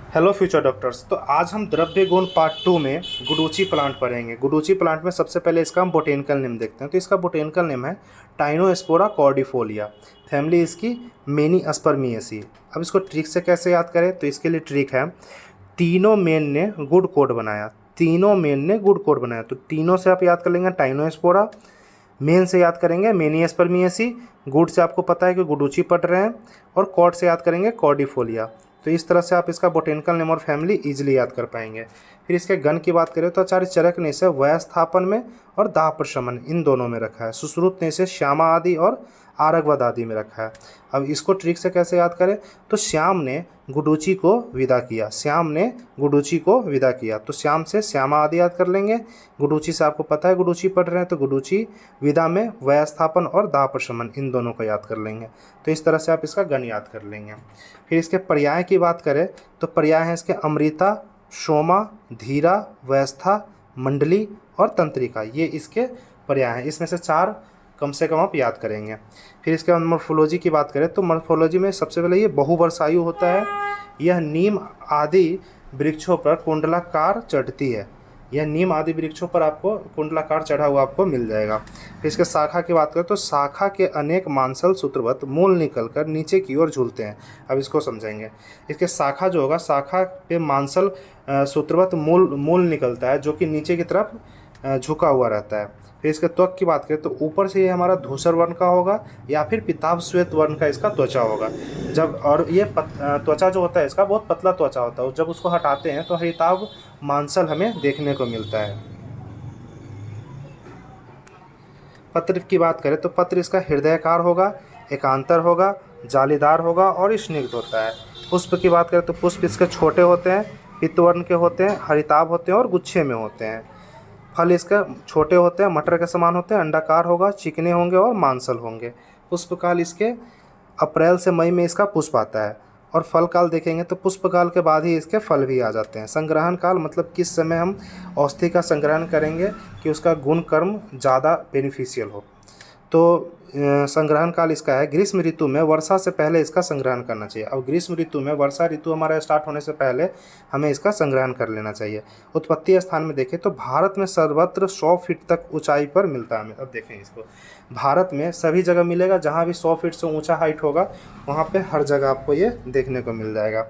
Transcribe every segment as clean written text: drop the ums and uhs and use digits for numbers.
Hello future doctors. तो आज हम द्रव्य गुण पार्ट 2 में गुडुचि प्लांट पढ़ेंगे। गुडुचि प्लांट में सबसे पहले इसका हम बोटेनिकल नेम देखते हैं। तो इसका बोटेनिकल नेम है टाइनोस्पोरा कॉर्डिफोलिया, फैमिली इसकी मेनिस्पर्मिएसी। अब इसको ट्रिक से कैसे याद करें, तो इसके लिए ट्रिक है, तीनों मेन ने गुड कोड बनाया, तीनों मेन ने गुड कोड बनाया। तो तीनों से आप याद कर लेंगे टाइनोस्पोरा, मेन से याद करेंगे मेनिस्पर्मिएसी, गुड से आपको पता है कि गुडुचि पढ़ रहे हैं, और कॉर्ड से याद करेंगे कॉर्डिफोलिया। तो इस तरह से आप इसका बोटेनिकल नेम और फैमिली इजीली याद कर पाएंगे। फिर इसके गण की बात करें तो आचार्य चरक ने इसे वयस्थापन में और दाह प्रशमन इन दोनों में रखा है। सुश्रुत ने इसे श्यामा आदि और आरगवद आदि में रखा है। अब इसको ट्रिक से कैसे याद करें, तो श्याम ने गुडुचि को विदा किया, श्याम ने गुडुचि को विदा किया। तो श्याम से श्यामा आदि याद कर लेंगे, गुडुचि से आपको पता है गुडुचि पढ़ रहे हैं तो गुडुचि विदा में वयस्थापन और दाह प्रशमन इन दोनों को याद कर लेंगे। तो इस तरह से आप इसका गण याद कर लेंगे। फिर इसके पर्याय की बात करें तो पर्याय हैं इसके अमृता, सोमा, धीरा, व्यवस्था, मंडली और तंत्रिका, ये इसके पर्याय हैं। इसमें से 4 कम से कम आप याद करेंगे। फिर इसके बाद मॉर्फोलॉजी की बात करें तो मॉर्फोलॉजी में सबसे पहले ये बहुवर्षायु होता है। यह नीम आदि वृक्षों पर कुंडलाकार चढ़ती है, यह नीम आदि वृक्षों पर आपको कुंडलाकार चढ़ा हुआ आपको मिल जाएगा। फिर इसके शाखा की बात करें तो शाखा के अनेक मांसल सूत्रवत मूल निकलकर नीचे की ओर झूलते हैं। अब इसको समझेंगे। इसके शाखा जो होगा, शाखा पे मांसल सूत्रवत मूल निकलता है जो कि नीचे की तरफ झुका हुआ रहता है। फिर इसके त्वक की बात करें तो ऊपर से ये हमारा धूसर वर्ण का होगा या फिर पीताभ श्वेत वर्ण का इसका त्वचा होगा। जब और ये त्वचा जो होता है इसका बहुत पतला त्वचा होता है, जब उसको हटाते हैं तो हरिताभ मांसल हमें देखने को मिलता है। पत्र की बात करें तो पत्र इसका हृदयाकार होगा, एकांतर होगा, जालीदार होगा और स्निग्ध होता है। पुष्प की बात करें तो पुष्प इसके छोटे होते हैं, पित्तवर्ण के होते हैं, हरिताभ होते हैं और गुच्छे में होते हैं। फल इसके छोटे होते हैं, मटर के समान होते हैं, अंडाकार होगा, चिकने होंगे और मांसल होंगे। पुष्पकाल इसके अप्रैल से मई में इसका पुष्प आता है। और फल काल देखेंगे तो पुष्पकाल के बाद ही इसके फल भी आ जाते हैं। संग्रहण काल मतलब किस समय हम औषधि का संग्रहण करेंगे कि उसका गुण कर्म ज़्यादा बेनिफिशियल हो। तो संग्रहण काल इसका है ग्रीष्म ऋतु में, वर्षा से पहले इसका संग्रहण करना चाहिए। अब ग्रीष्म ऋतु में, वर्षा ऋतु हमारा स्टार्ट होने से पहले हमें इसका संग्रहण कर लेना चाहिए। उत्पत्ति स्थान में देखें तो भारत में सर्वत्र 100 फीट तक ऊंचाई पर मिलता है हमें। अब देखें इसको, भारत में सभी जगह मिलेगा, जहाँ भी 100 फीट से ऊँचा हाइट होगा वहाँ पर हर जगह आपको ये देखने को मिल जाएगा।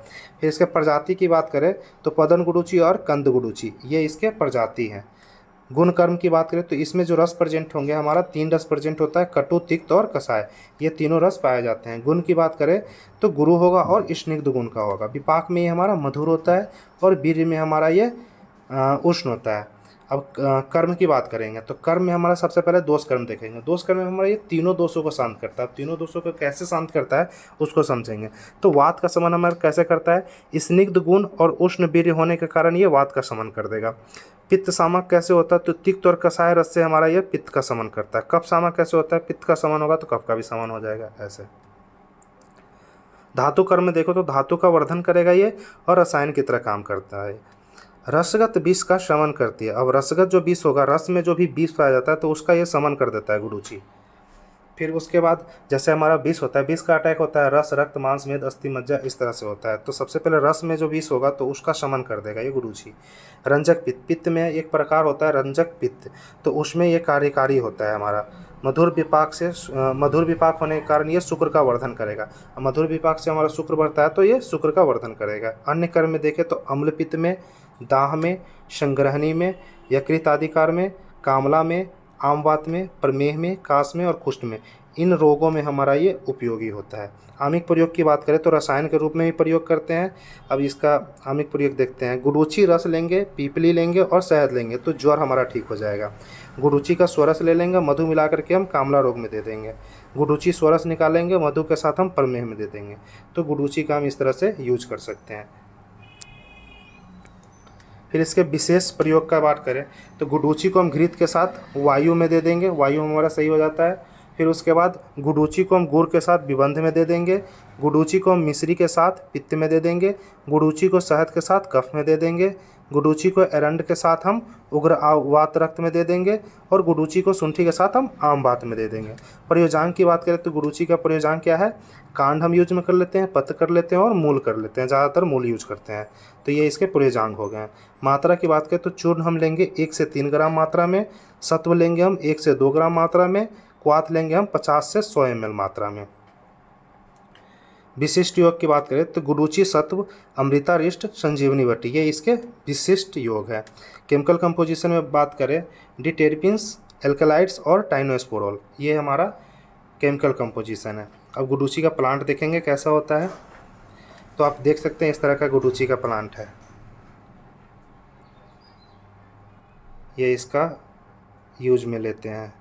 फिर इसके प्रजाति की बात करें तो पदन गुडुचि और कंद गुडुचि ये इसके प्रजाति हैं। गुण कर्म की बात करें तो इसमें जो रस प्रेजेंट होंगे, हमारा 3 रस प्रेजेंट होता है, कटु, तिक्त और कषाय, ये तीनों रस पाए जाते हैं। गुण की बात करें तो गुरु होगा और स्निग्ध गुण का होगा। विपाक में ये हमारा मधुर होता है और वीर्य में हमारा ये उष्ण होता है। अब कर्म की बात करेंगे तो कर्म में हमारा सबसे पहले दोष कर्म देखेंगे। दोष कर्म में हमारा ये तीनों दोषों को शांत करता है। तीनों दोषों को कैसे शांत करता है उसको समझेंगे। तो वात का शमन हमारा कैसे करता है, स्निग्ध गुण और उष्ण वीर्य होने के कारण ये वात का शमन कर देगा। पित्त शामक कैसे होता है, तो तिक्त और कषाय रस से हमारा ये पित्त का शमन करता है। कफ शामक कैसे होता है, पित्त का शमन होगा तो कफ का भी शमन हो जाएगा। ऐसे धातु कर्म में देखो तो धातु का वर्धन करेगा ये और रसायन की तरह काम करता है। रसगत विष का शमन करती है। अब रसगत जो विष होगा, रस में जो भी विष पाया जाता है तो उसका ये शमन कर देता है गुडुचि। फिर उसके बाद जैसे हमारा विष होता है, विष का अटैक होता है रस, रक्त, मांस, मेद, अस्थि, मज्जा, इस तरह से होता है। तो सबसे पहले रस में जो विष होगा तो उसका शमन कर देगा ये गुडुचि। रंजक पित्त, पित्त में एक प्रकार होता है रंजक पित्त, तो उसमें ये कार्यकारी होता है हमारा। मधुर विपाक से, मधुर विपाक होने के कारण ये शुक्र का वर्धन करेगा। मधुर विपाक से हमारा शुक्र बढ़ता है तो ये शुक्र का वर्धन करेगा। अन्य कर्म में देखें तो अम्ल पित्त में, दाह में, संग्रहणी में, यकृत आदिकार में, कामला में, आमवात में, प्रमेह में, काश में और कुष्ठ में, इन रोगों में हमारा ये उपयोगी होता है। आमिक प्रयोग की बात करें तो रसायन के रूप में भी प्रयोग करते हैं। अब इसका आमिक प्रयोग देखते हैं। गुडुचि रस लेंगे, पीपली लेंगे और शहद लेंगे तो ज्वर हमारा ठीक हो जाएगा। गुडुचि का स्वरस ले लेंगे, मधु मिला करके हम कामला रोग में दे देंगे। गुडुचि स्वरस निकालेंगे, मधु के साथ हम प्रमेह में दे देंगे। तो गुडुचि का हम इस तरह से यूज कर सकते हैं। फिर इसके विशेष प्रयोग का बात करें तो गुडुचि को हम घृत के साथ वायु में दे देंगे, वायु हमारा सही हो जाता है। फिर उसके बाद गुडुचि को हम गुड़ के साथ विबंध में दे देंगे, गुडुचि को हम मिश्री के साथ पित्त में दे देंगे, गुडुचि को शहद के साथ कफ में दे देंगे, गुडुची को एरंड के साथ हम उग्र वात रक्त में दे देंगे और गुडुची को शुंठी के साथ हम आम वात में दे देंगे। प्रयोजांग की बात करें तो गुडुची का प्रयोजांग क्या है, कांड हम यूज में कर लेते हैं, पत्र कर लेते हैं और मूल कर लेते हैं, ज़्यादातर मूल यूज करते हैं। तो ये इसके प्रयोजांग हो गए हैं। मात्रा की बात करें तो चूर्ण हम लेंगे 1 से 3 ग्राम मात्रा में, सत्व लेंगे हम 1 से 2 ग्राम मात्रा में, क्वाथ लेंगे हम 50 से 100 ml मात्रा में। विशिष्ट योग की बात करें तो गुडुची सत्व, अमृतारिष्ट, संजीवनी बटी, ये इसके विशिष्ट योग है। केमिकल कंपोजिशन में बात करें डिटेरपिन्स, एल्कलाइड्स और टाइनोस्पोरॉल, ये हमारा केमिकल कंपोजिशन है। अब गुडुची का प्लांट देखेंगे कैसा होता है। तो आप देख सकते हैं इस तरह का गुडुची का प्लांट है, ये इसका यूज में लेते हैं।